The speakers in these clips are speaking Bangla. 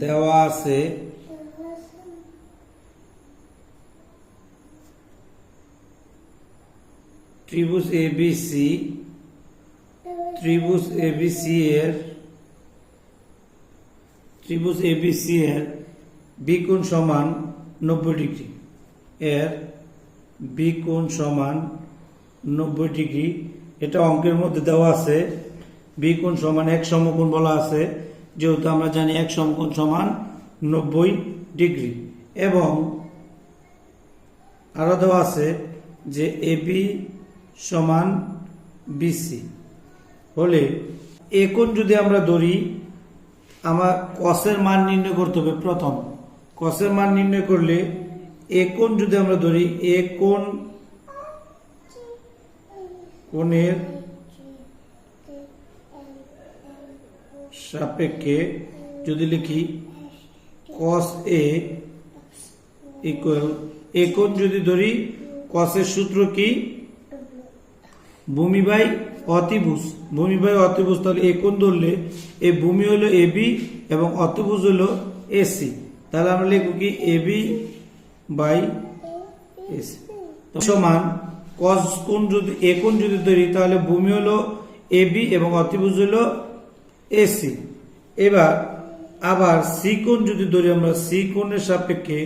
দেওয়া আছে ত্রিভুজ এবিসি এর বি কোণ সমান 90 ডিগ্রি, এর বি কোণ সমান 90 ডিগ্রি। এটা অঙ্কের মধ্যে দেওয়া আছে। বি কোণ সমান এক সমকোণ বলা আছে, যেহেতু আমরা জানি এক সমকোণ সমান 90 ডিগ্রি। এবং আরো দেওয়া আছে যে এবি সমান বিসি হলে এ কোণ যদি আমরা ধরি, আমার কসের মান নির্ণয় করতে হবে। প্রথম কসের মান নির্ণয় করলে এ কোণ যদি আমরা ধরি, এ কোণের সাপেক্ষে যদি লিখি cos a ইকুয়াল, এ কোণ যদি ধরি, কসের সূত্র কি? ভূমি বাই অতিভুজ। তাহলে এ কোণ ধরলে এই ভূমি হলো এবি এবং অতিভুজ হলো এসি। তাহলে আমরা লিখব কি এবি বাই এসি সমান cos কোণ যদি এ কোণ যদি ধরি, তাহলে ভূমি হলো এবি এবং অতিভুজ হলো এসি। এবার আবার সি কোণ যদি ধরি, আমরা সি কোণের সাপেক্ষে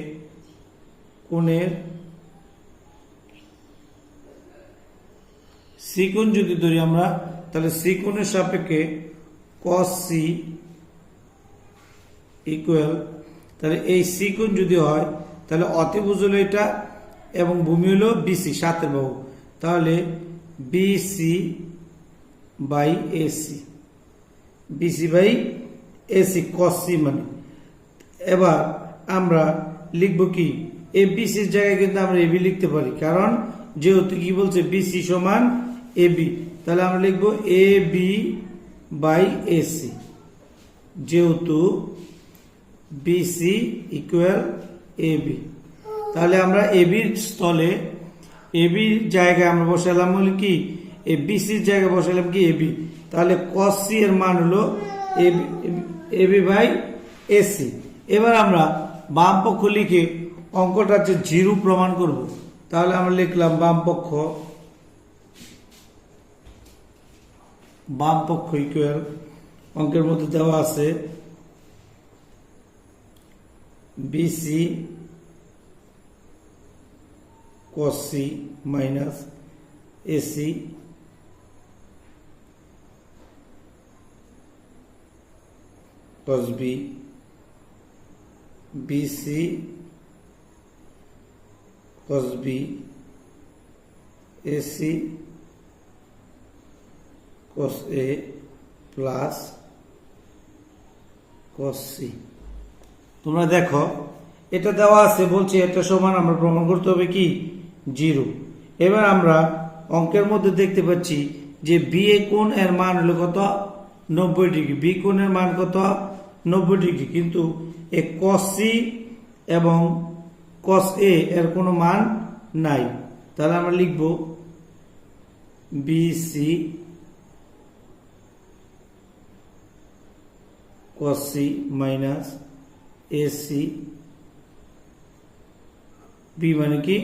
সি কোণ যদি ধরি আমরা, তাহলে সি কোণের সাপেক্ষে cos সি ইকুয়াল, তাহলে এই সি কোণ যদি হয়, তাহলে অতিভুজ হলো এটা এবং ভূমি হলো বিসি, সাতের বাহু। তাহলে BC by AC, cos C মানে। এবার আমরা লিখব কি, এ বিসির জায়গায় কিন্তু আমরা এবি লিখতে পারি, কারণ যেহেতু কি বলছে বিসি সমান এবি। তাহলে আমরা লিখব এ বি বাই এসি, যেহেতু বিসি ইকুয়াল এবি। তাহলে আমরা এবির স্থলে, এবির জায়গায় আমরা বসালাম হলো কি, এ বিসির জায়গায় বসালাম কি এবি। তাহলে cos সি এর মান হলো এবি বাই এসি। এবার আমরা বাম পক্ষ লিখে অঙ্কটা হচ্ছে 0 প্রমাণ করব। তাহলে আমরা লিখলাম বাম পক্ষ ইকুয়াল, অঙ্কের মধ্যে দেওয়া আছে BC cos C minus AC cos B, BC cos B, AC cos A plus cos C. তোমরা দেখো এটা দেওয়া আছে, বলছে এটা সমান আমরা প্রমাণ করতে হবে কি 0। এবার আমরা অঙ্কের মধ্যে দেখতে পাচ্ছি যে বি এ কোণ এর মান হলো কত? 90 ডিগ্রি। বি কোণের মান কত? 90 ডিগ্রি। কিন্তু এ cos সি এবং cos এ এর কোনো মান নাই। তাহলে আমরা লিখব BC cos C minus AC, B মানে কি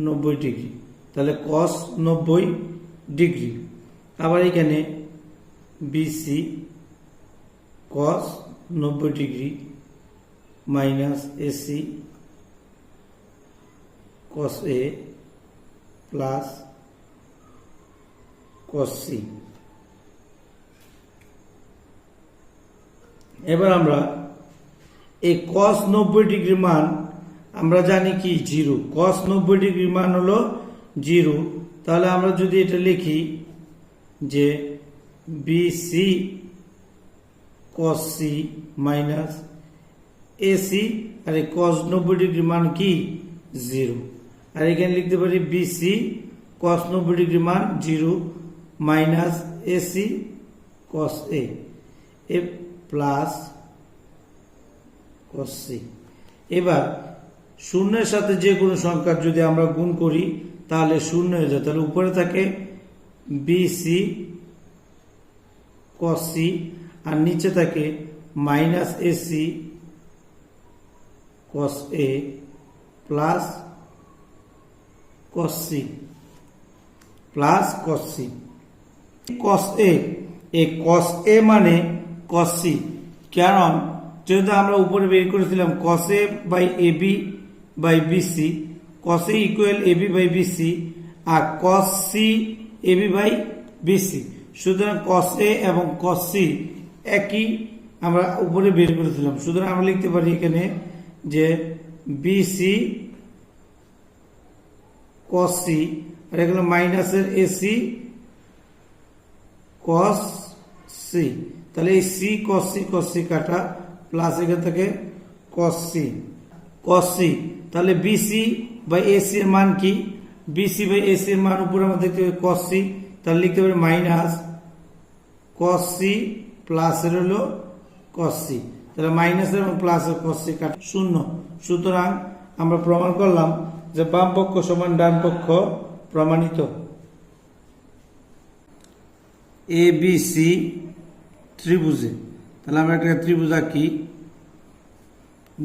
90 ডিগ্রি। তাহলে cos 90 ডিগ্রি। আবার এখানে BC cos 90 degree minus AC cos A plus cos C. এবার আমরা এই cos 90 ডিগ্রি মান আমরা জানি কি 0। cos 90 ডিগ্রি মান হলো 0। তাহলে আমরা যদি এটা লিখি যে BC cos C minus AC, আর এই cos 90 ডিগ্রি মান কি 0। আর এখানে লিখতে পারি বিসি cos 90 ডিগ্রি মান 0 minus AC cos A plus cos C. এবার শূন্যের সাথে যে কোনো সংখ্যা যদি আমরা গুণ করি, তাহলে শূন্য হয়ে যায়। তাহলে উপরে থাকে বিসি cos সি আর নিচে থাকে minus AC cos A plus cos C plus cos C. Cos A cos A মানে কস সি, কারণ যেহেতু আমরা উপরে বের করেছিলাম cos A by AB by BC, cos A equal AB by BC আর cos C AB by BC, সুতরাং কস এ এবং কস সি একই আমরা উপরে বের করেছিলাম। সুতরাং আমরা লিখতে পারি এখানে যে বিসি কস সি আর এগুলো মাইনাসের এসি কস সি, তাহলে এই সি কস সি কাটা প্লাস এখান থেকে কস সি, তাহলে বিসি বাই এসি এর মান কি? বিসি বাই এসি এর মান উপরে আমরা দেখতে পাই কস সি, তাহলে লিখতে পারি মাইনাস কস সি প্লাস এর হলো কস সি, তাহলে মাইনাস এবং প্লাস এর কস সি কাটা 0। সুতরাং আমরা প্রমাণ করলাম যে বাম পক্ষ সমান ডান পক্ষ প্রমাণিত। এ বি সি ত্রিভুজে, তাহলে আমরা একটা ত্রিভুজ আঁকি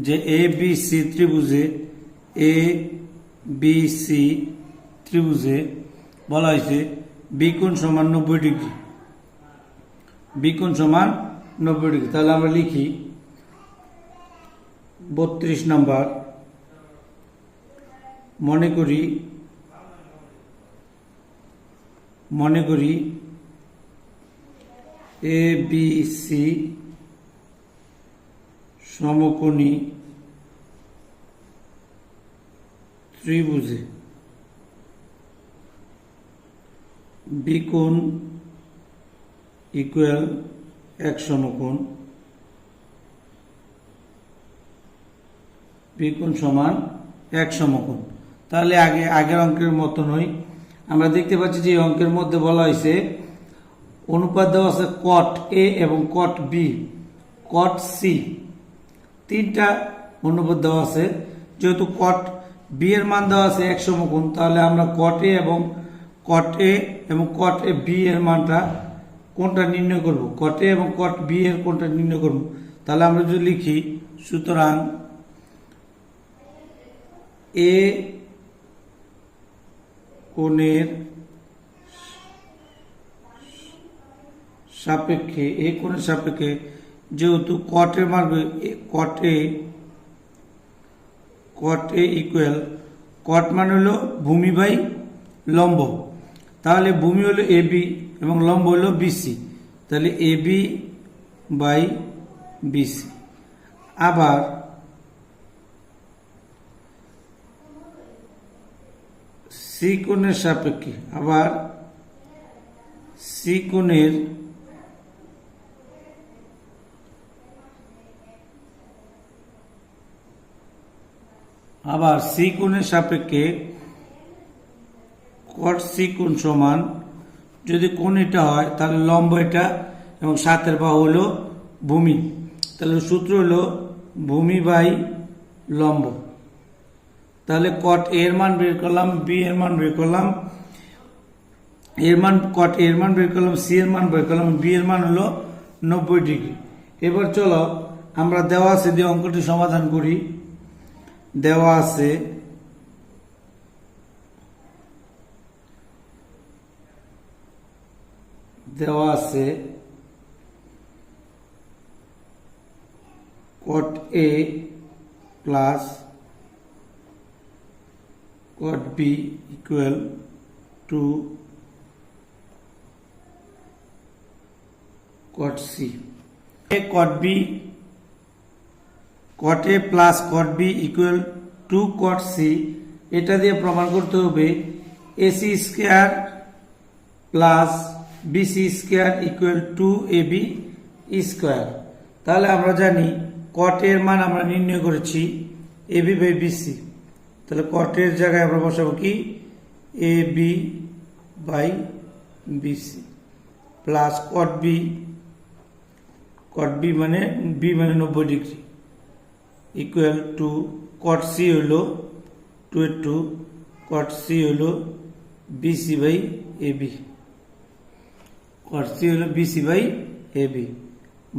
যে A B C ত্রিভুজে, A B C ত্রিভুজে বলা হয়েছে বি কোণ সমান 90 ডিগ্রি, বি কোণ সমান 90 ডিগ্রি। তাহলে আমরা লিখি 32 নম্বর, মনে করি এ বি সি সমকোণী ত্রিভুজে বি কোণ ইকুয়াল এক সমকোণ, বি কোণ সমান এক সমকোণ। তাহলে আগের অঙ্কের মতনই আমরা দেখতে পাচ্ছি যে অঙ্কের মধ্যে বলা হয়েছে অনুপাত দেওয়া আছে কট এ এবং কট বি, কট সি, তিনটা অনুপাত দেওয়া আছে। যেহেতু কট বি এর মান দেওয়া আছে এক সমকোণ, তাহলে আমরা কট এ এবং কট এ বি এর মানটা কোনটা নির্ণয় করব, কট এ এবং কট বি এর কোনটা নির্ণয় করব। তাহলে আমরা যদি লিখি, সুতরাং এ কোণের সাপেক্ষে যেহেতু কটের মান কট এ ইকুয়াল, কট মানে হলো ভূমি বাই লম্ব, তাহলে ভূমি হলো এবি এবং লম্ব হলো বিসি, তাহলে এবি বাই বিসি। আবার সি কোণের সাপেক্ষে, সি কোণের সাপেক্ষে কট সি কোণ সমান, যদি কোণ এটা হয় তাহলে লম্ব এটা এবং সাতের বাহু হলো ভূমি, তাহলে সূত্র হলো ভূমি বাই লম্ব। তাহলে কট এর মান বের করলাম, বি এর মান বের করলাম, কট এর মান বের করলাম, সি এর মান বের করলাম, বি এর মান হলো 90 ডিগ্রি। এবার চলো আমরা দেওয়া আছে দিয়ে অঙ্কটি সমাধান করি। দেওয়া আছে cot A plus cot B equal to cot C. Cot A plus cot B equal to cot C, এটা দিয়ে প্রমাণ করতে হবে AC square plus BC square equal to AB square. তাহলে আমরা জানি কট এর মান আমরা নির্ণয় করেছি এবি বাই বিসি, তাহলে কট এর জায়গায় আমরা বসাবো কি A B by BC plus cot B মানে 90 degree equal to cot C হলো 2 কট সি হলো BC by AB, cot C হলো বিসি বাই এবি,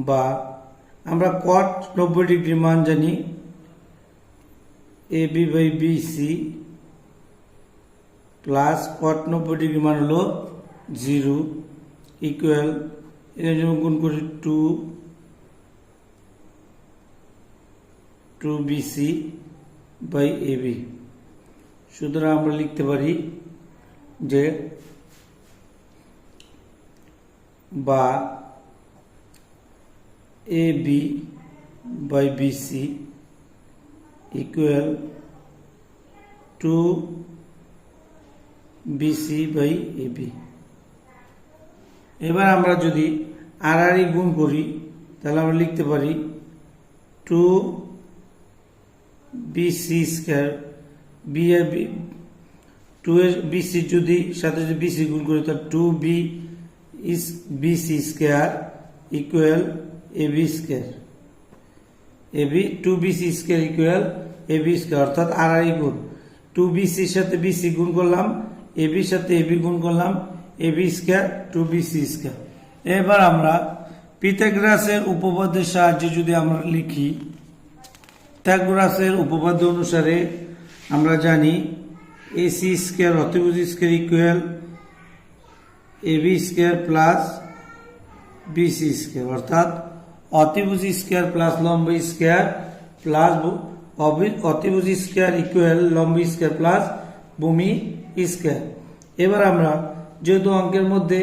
বা আমরা cot 90 ডিগ্রি মান জানি AB by BC plus cot 90 degree মান হলো 0 ইকুয়াল এর জন্য গুণ করি 2BC বাই AB। সুতরাং আমরা লিখতে পারি যে বা AB by BC equal 2BC by AB। এবার আমরা যদি আর গুণ করি তাহলে আমরা লিখতে পারি 2BC স্কয়ার বি এর 2 এর BC যদি সাথে যদি BC গুণ করি তাহলে 2BC square equal AB square. AB 2BC square equal AB square, অর্থাৎ আর গুণ 2BC এর সাথে BC গুণ করলাম, AB এর সাথে AB গুণ করলাম, AB স্কয়ার 2BC স্কয়ার। এবার আমরা পিথাগোরাসের উপপাদ্যের সাহায্যে যদি আমরা লিখি, পিথাগোরাসের উপপাদ্য অনুসারে আমরা জানি AC স্কয়ার অতিভুজ square equal AB square plus BC square, অর্থাৎ অতিভুজ স্কয়ার প্লাস লম্ব স্কয়ার প্লাস অতিভুজ স্কয়ার ইকুয়াল লম্ব স্কয়ার প্লাস ভূমি স্কয়ার। এবার আমরা যেহেতু অঙ্কের মধ্যে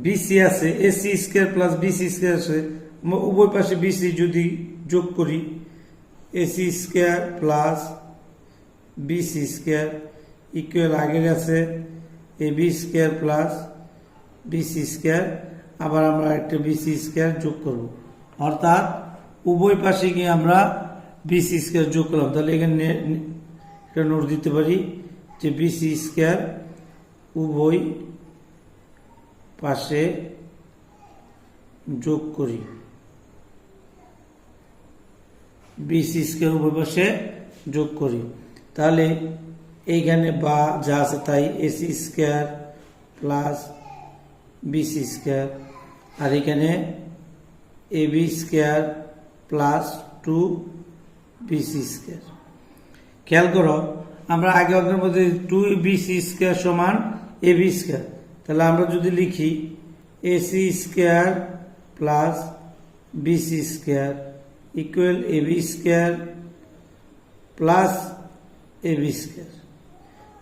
BC আছে, AC square plus BC square আছে, উভয় পাশে BC যদি যোগ করি AC square plus BC square equal আগের আছে AB square plus BC square, আবার আমরা একটা BC স্কয়ার যোগ করব, অর্থাৎ উভয় পাশে গিয়ে আমরা BC স্কয়ার যোগ করলাম। তাহলে এখানে নোট দিতে পারি যে BC স্কয়ার উভয় পাশে যোগ করি, BC স্কয়ার উভয় পাশে যোগ করি। তাহলে এইখানে বা যা আছে তাই AC square plus BC square, আর এখানে AB square plus 2BC square. খেয়াল করো আমরা আগে অঙ্কের মধ্যে 2BC স্কয়ার সমান AB স্কয়ার, তাহলে আমরা যদি লিখি AC square plus BC square equal AB square plus AB square,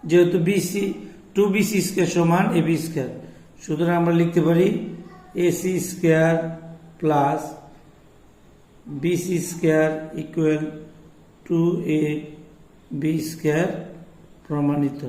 যেহেতু 2BC স্কয়ার সমান AB স্কয়ার, সুতরাং আমরা লিখতে পারি AC square plus BC square equal 2AB square প্রমাণিত।